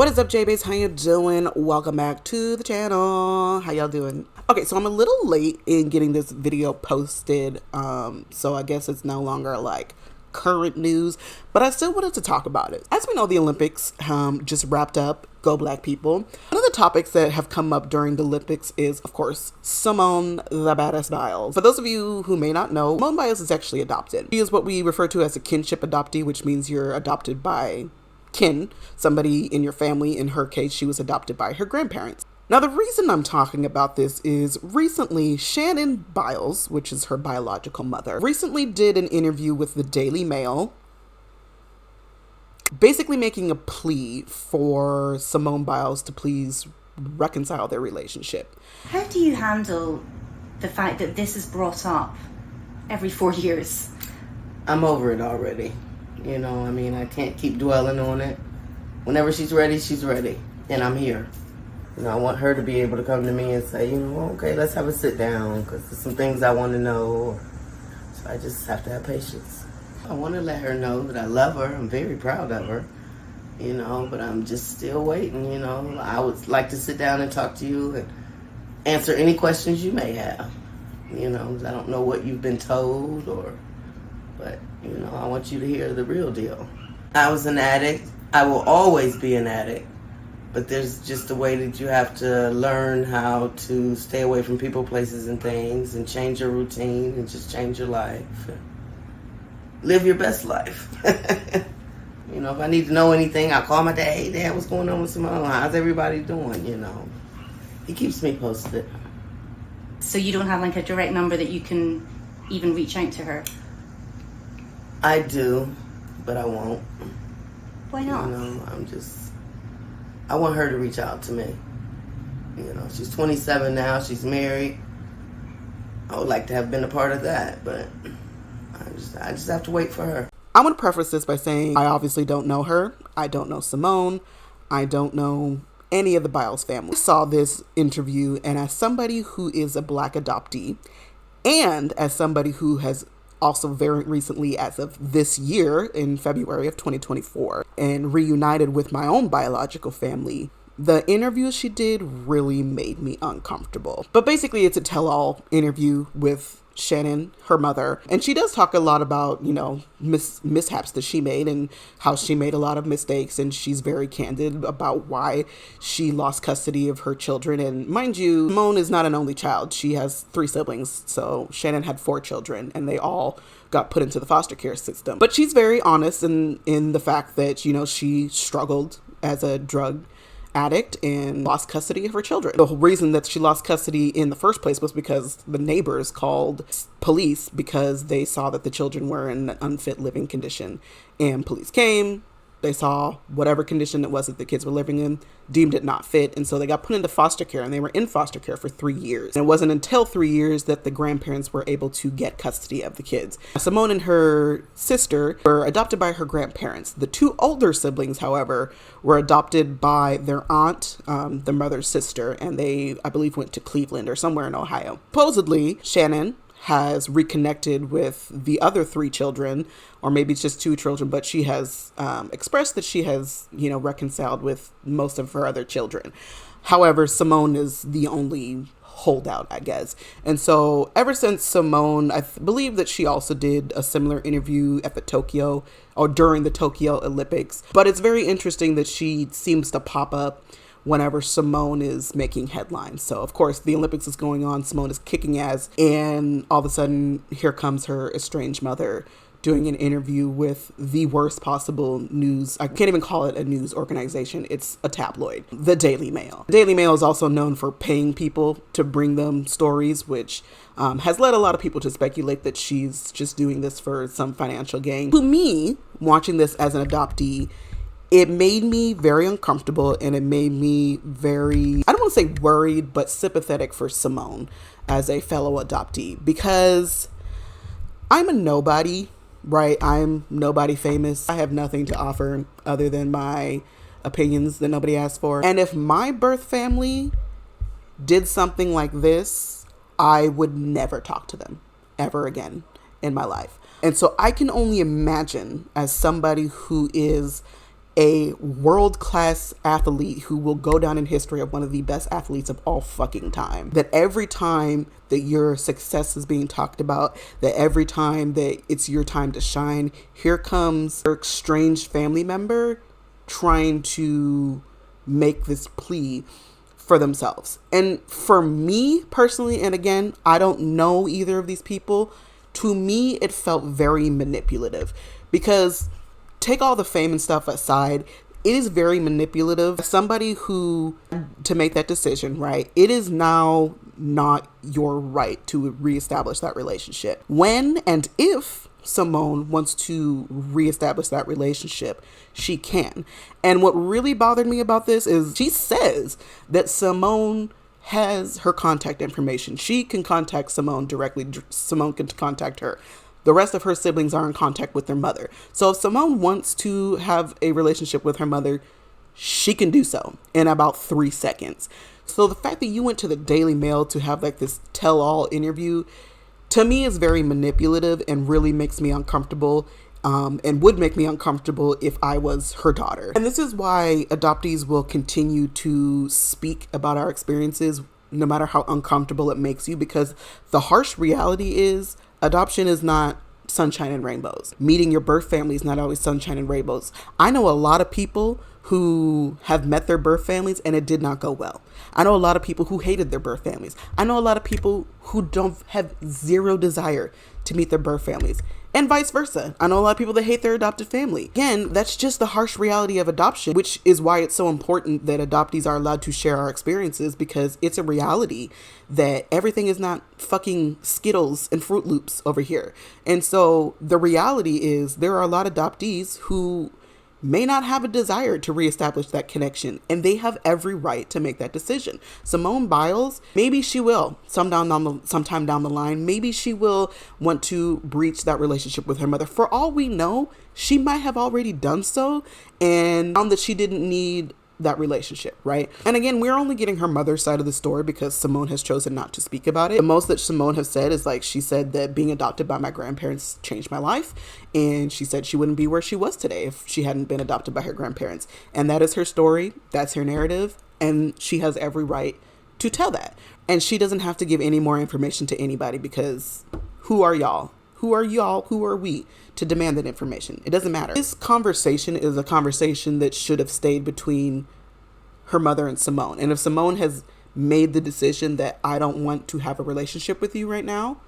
What is up, JBs? How you doing? Welcome back to the channel. How y'all doing? Okay, so I'm a little late in getting this video posted, so I guess it's no longer like current news, but I still wanted to talk about it. As we know, the Olympics just wrapped up. Go Black people. One of the topics that have come up during the Olympics is, of course, Simone the Badass Biles. For those of you who may not know, Simone Biles is actually adopted. She is what we refer to as a kinship adoptee, which means you're adopted by kin, somebody in your family. In her case, she was adopted by her grandparents. Now, the reason I'm talking about this is recently Shannon Biles, which is her biological mother, recently did an interview with the Daily Mail, basically making a plea for Simone Biles to please reconcile their relationship. How do you handle the fact that this is brought up every 4 years? I'm over it already. You know, I mean, I can't keep dwelling on it. Whenever she's ready, she's ready. And I'm here. You know, I want her to be able to come to me and say, you know, okay, let's have a sit down because there's some things I want to know. So I just have to have patience. I want to let her know that I love her. I'm very proud of her, you know, but I'm just still waiting, you know. I would like to sit down and talk to you and answer any questions you may have. You know, I don't know what you've been told but, you know, I want you to hear the real deal. I was an addict. I will always be an addict. But there's just a way that you have to learn how to stay away from people, places, and things and change your routine and just change your life. Live your best life. You know, if I need to know anything, I'll call my dad. Hey, Dad, what's going on with Simone? How's everybody doing? You know, he keeps me posted. So you don't have like a direct number that you can even reach out to her? I do, but I won't. Why not? You know, I want her to reach out to me. You know, she's 27 now. She's married. I would like to have been a part of that, but I just have to wait for her. I want to preface this by saying I obviously don't know her. I don't know Simone. I don't know any of the Biles family. I saw this interview, and as somebody who is a Black adoptee, and as somebody who has also very recently, as of this year, in February of 2024, and reunited with my own biological family, the interview she did really made me uncomfortable. But basically, it's a tell-all interview with Shannon, her mother, and she does talk a lot about, you know, mishaps that she made and how she made a lot of mistakes, and she's very candid about why she lost custody of her children. And mind you, Simone is not an only child. She has 3 siblings, so Shannon had 4 children, and they all got put into the foster care system. But she's very honest in the fact that, you know, she struggled as a drug addict and lost custody of her children. The whole reason that she lost custody in the first place was because the neighbors called police because they saw that the children were in an unfit living condition, and police came. They saw whatever condition it was that the kids were living in, deemed it not fit, and so they got put into foster care, and they were in foster care for 3 years. And it wasn't until 3 years that the grandparents were able to get custody of the kids. Simone and her sister were adopted by her grandparents. The 2 older siblings, however, were adopted by their aunt, the mother's sister, and they, I believe, went to Cleveland or somewhere in Ohio. Supposedly, Shannon has reconnected with the other 3 children, or maybe it's just 2 children, but she has expressed that she has, you know, reconciled with most of her other children. However, Simone is the only holdout, I guess. And so ever since Simone, I believe that she also did a similar interview at the Tokyo, or during the Tokyo Olympics. But it's very interesting that she seems to pop up whenever Simone is making headlines. So, of course, the Olympics is going on. Simone is kicking ass. And all of a sudden, here comes her estranged mother doing an interview with the worst possible news. I can't even call it a news organization. It's a tabloid, the Daily Mail. The Daily Mail is also known for paying people to bring them stories, which has led a lot of people to speculate that she's just doing this for some financial gain. To me, watching this as an adoptee, it made me very uncomfortable, and it made me very, I don't want to say worried, but sympathetic for Simone as a fellow adoptee, because I'm a nobody, right? I'm nobody famous. I have nothing to offer other than my opinions that nobody asked for. And if my birth family did something like this, I would never talk to them ever again in my life. And so I can only imagine, as somebody who is a world-class athlete who will go down in history of one of the best athletes of all fucking time. That every time that your success is being talked about, that every time that it's your time to shine, here comes your estranged family member trying to make this plea for themselves. And for me personally, and again, I don't know either of these people, to me it felt very manipulative, because take all the fame and stuff aside, it is very manipulative. Somebody who, to make that decision, right, it is now not your right to reestablish that relationship. When and if Simone wants to reestablish that relationship, she can. And what really bothered me about this is she says that Simone has her contact information. She can contact Simone directly. Simone can contact her. The rest of her siblings are in contact with their mother. So if Simone wants to have a relationship with her mother, she can do so in about 3 seconds. So the fact that you went to the Daily Mail to have like this tell-all interview, to me is very manipulative and really makes me uncomfortable, and would make me uncomfortable if I was her daughter. And this is why adoptees will continue to speak about our experiences, no matter how uncomfortable it makes you, because the harsh reality is adoption is not sunshine and rainbows. Meeting your birth family is not always sunshine and rainbows. I know a lot of people who have met their birth families and it did not go well. I know a lot of people who hated their birth families. I know a lot of people who don't have zero desire to meet their birth families, and vice versa. I know a lot of people that hate their adopted family. Again, that's just the harsh reality of adoption, which is why it's so important that adoptees are allowed to share our experiences, because it's a reality that everything is not fucking Skittles and Fruit Loops over here. And so the reality is there are a lot of adoptees who may not have a desire to reestablish that connection, and they have every right to make that decision. Simone Biles, maybe she will sometime down the line, maybe she will want to breach that relationship with her mother. For all we know, she might have already done so and found that she didn't need that relationship, right? And again, we're only getting her mother's side of the story because Simone has chosen not to speak about it. The most that Simone has said is like, she said that being adopted by my grandparents changed my life, and she said she wouldn't be where she was today if she hadn't been adopted by her grandparents. And that is her story, that's her narrative, and she has every right to tell that. And she doesn't have to give any more information to anybody, because who are y'all? Who are y'all? Who are we to demand that information? It doesn't matter. This conversation is a conversation that should have stayed between her mother and Simone. And if Simone has made the decision that I don't want to have a relationship with you right now,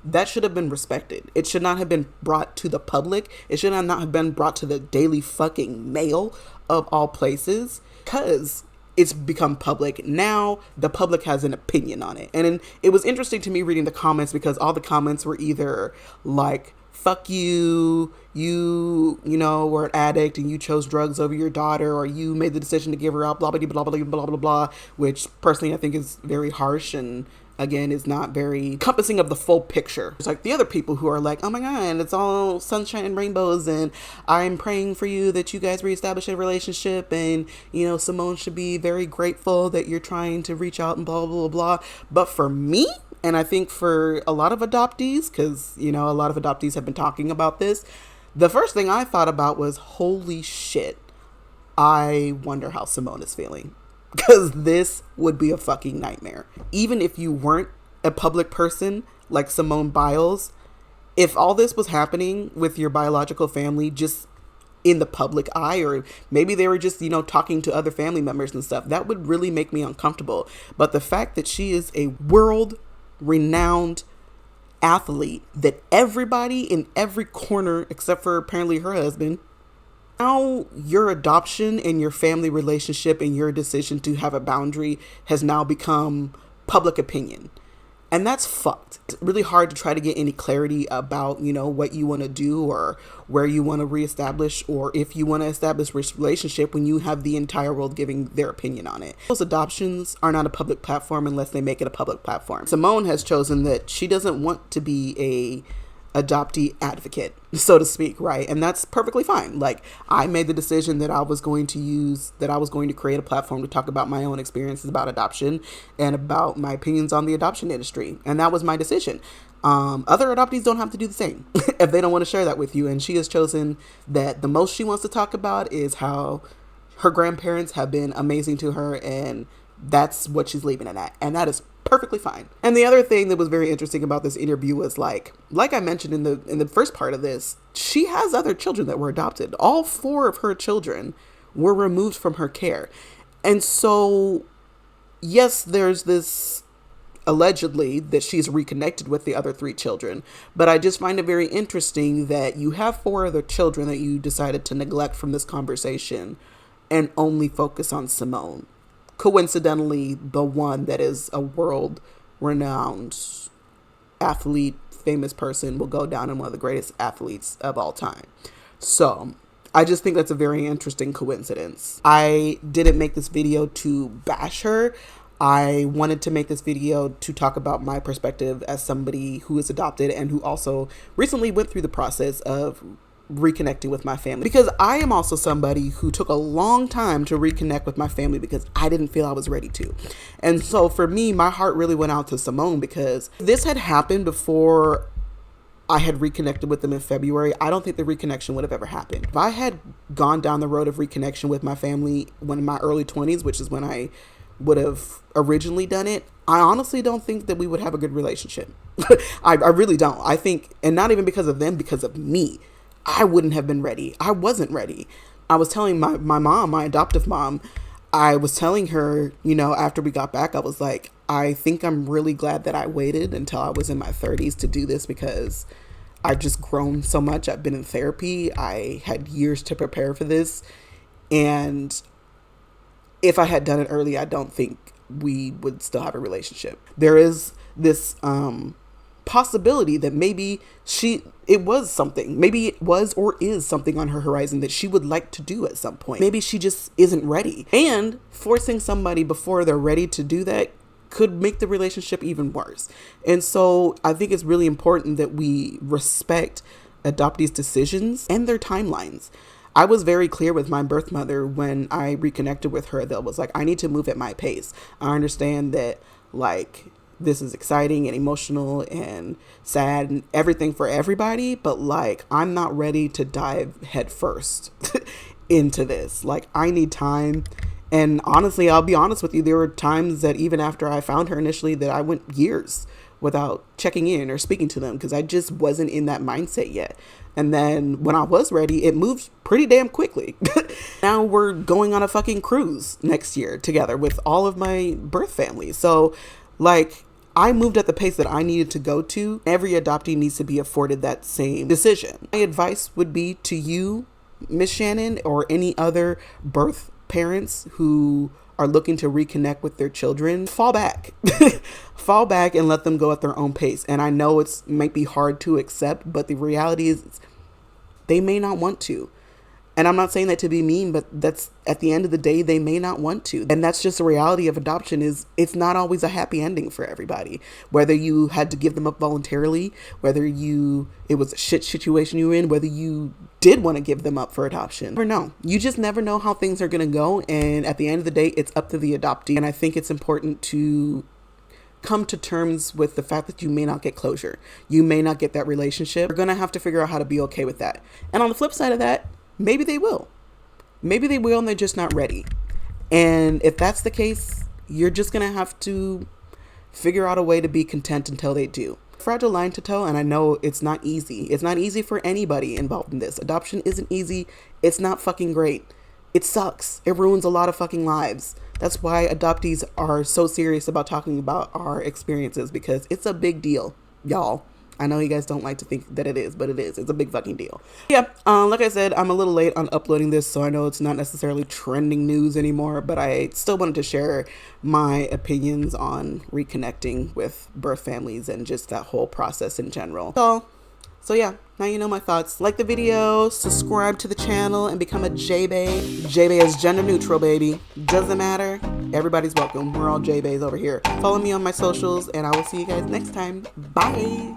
that should have been respected. It should not have been brought to the public. It should not have been brought to the Daily fucking Mail of all places, because it's become public. Now the public has an opinion on it. And it was interesting to me reading the comments, because all the comments were either like, fuck you, you know, were an addict and you chose drugs over your daughter, or you made the decision to give her up, blah, blah, blah, blah, blah, blah, blah, which personally I think is very harsh and again is not very encompassing of the full picture. It's like the other people who are like, oh my God, it's all sunshine and rainbows, and I'm praying for you that you guys reestablish a relationship, and you know, Simone should be very grateful that you're trying to reach out and blah, blah, blah, blah. But for me, and I think for a lot of adoptees, because, you know, a lot of adoptees have been talking about this, the first thing I thought about was, holy shit, I wonder how Simone is feeling. Because this would be a fucking nightmare. Even if you weren't a public person like Simone Biles, if all this was happening with your biological family just in the public eye, or maybe they were just, you know, talking to other family members and stuff, that would really make me uncomfortable. But the fact that she is a world-renowned athlete that everybody in every corner, except for apparently her husband, now your adoption and your family relationship and your decision to have a boundary has now become public opinion. And that's fucked. It's really hard to try to get any clarity about, you know, what you want to do or where you want to reestablish, or if you want to establish this relationship when you have the entire world giving their opinion on it. Those adoptions are not a public platform unless they make it a public platform. Simone has chosen that she doesn't want to be adoptee advocate, so to speak, right? And that's perfectly fine. Like, I made the decision that I was going to create a platform to talk about my own experiences about adoption and about my opinions on the adoption industry. And that was my decision. Other adoptees don't have to do the same if they don't want to share that with you. And she has chosen that the most she wants to talk about is how her grandparents have been amazing to her, and that's what she's leaving it at. And that is perfectly fine. And the other thing that was very interesting about this interview was like I mentioned in the first part of this, she has other children that were adopted. All 4 of her children were removed from her care. And so, yes, there's this allegedly that she's reconnected with the other 3 children, but I just find it very interesting that you have 4 other children that you decided to neglect from this conversation and only focus on Simone. Coincidentally, the one that is a world-renowned athlete, famous person, will go down in one of the greatest athletes of all time. So I just think that's a very interesting coincidence. I didn't make this video to bash her. I wanted to make this video to talk about my perspective as somebody who is adopted and who also recently went through the process of reconnecting with my family, because I am also somebody who took a long time to reconnect with my family because I didn't feel I was ready to. And so for me, my heart really went out to Simone, because this had happened before I had reconnected with them in February. I don't think the reconnection would have ever happened. If I had gone down the road of reconnection with my family when in my early 20s, which is when I would have originally done it, I honestly don't think that we would have a good relationship. I really don't. I think, and not even because of them, because of me. I wouldn't have been ready. I wasn't ready. I was telling my mom, my adoptive mom, I was telling her, after we got back, I was like, I think I'm really glad that I waited until I was in my 30s to do this, because I've just grown so much. I've been in therapy. I had years to prepare for this. And if I had done it early, I don't think we would still have a relationship. There is this possibility that maybe it was something, maybe it was or is something on her horizon that she would like to do at some point. Maybe she just isn't ready, and forcing somebody before they're ready to do that could make the relationship even worse. And so I think it's really important that we respect adoptees' decisions and their timelines. I was very clear with my birth mother when I reconnected with her that was like, I need to move at my pace. I understand that, like, this is exciting and emotional and sad and everything for everybody, but like, I'm not ready to dive head first into this. Like, I need time. And honestly, I'll be honest with you, there were times that even after I found her initially that I went years without checking in or speaking to them because I just wasn't in that mindset yet. And then when I was ready, it moved pretty damn quickly. Now we're going on a fucking cruise next year together with all of my birth family. So like, I moved at the pace that I needed to go to. Every adoptee needs to be afforded that same decision. My advice would be to you, Miss Shannon, or any other birth parents who are looking to reconnect with their children, fall back. Fall back and let them go at their own pace. And I know it might be hard to accept, but the reality is they may not want to. And I'm not saying that to be mean, but that's at the end of the day, they may not want to. And that's just the reality of adoption, is it's not always a happy ending for everybody. Whether you had to give them up voluntarily, whether it was a shit situation you were in, whether you did want to give them up for adoption. You never know. You just never know how things are going to go. And at the end of the day, it's up to the adoptee. And I think it's important to come to terms with the fact that you may not get closure. You may not get that relationship. You're going to have to figure out how to be okay with that. And on the flip side of that, maybe they will. Maybe they will and they're just not ready. And if that's the case, you're just going to have to figure out a way to be content until they do. Fragile line to toe, and I know it's not easy. It's not easy for anybody involved in this. Adoption isn't easy. It's not fucking great. It sucks. It ruins a lot of fucking lives. That's why adoptees are so serious about talking about our experiences, because it's a big deal, y'all. I know you guys don't like to think that it is, but it is. It's a big fucking deal. Yeah, like I said, I'm a little late on uploading this, so I know it's not necessarily trending news anymore, but I still wanted to share my opinions on reconnecting with birth families and just that whole process in general. So yeah, now you know my thoughts. Like the video, subscribe to the channel, and become a J-Bae. J-Bae is gender neutral, baby. Doesn't matter. Everybody's welcome. We're all J-Baes over here. Follow me on my socials, and I will see you guys next time. Bye.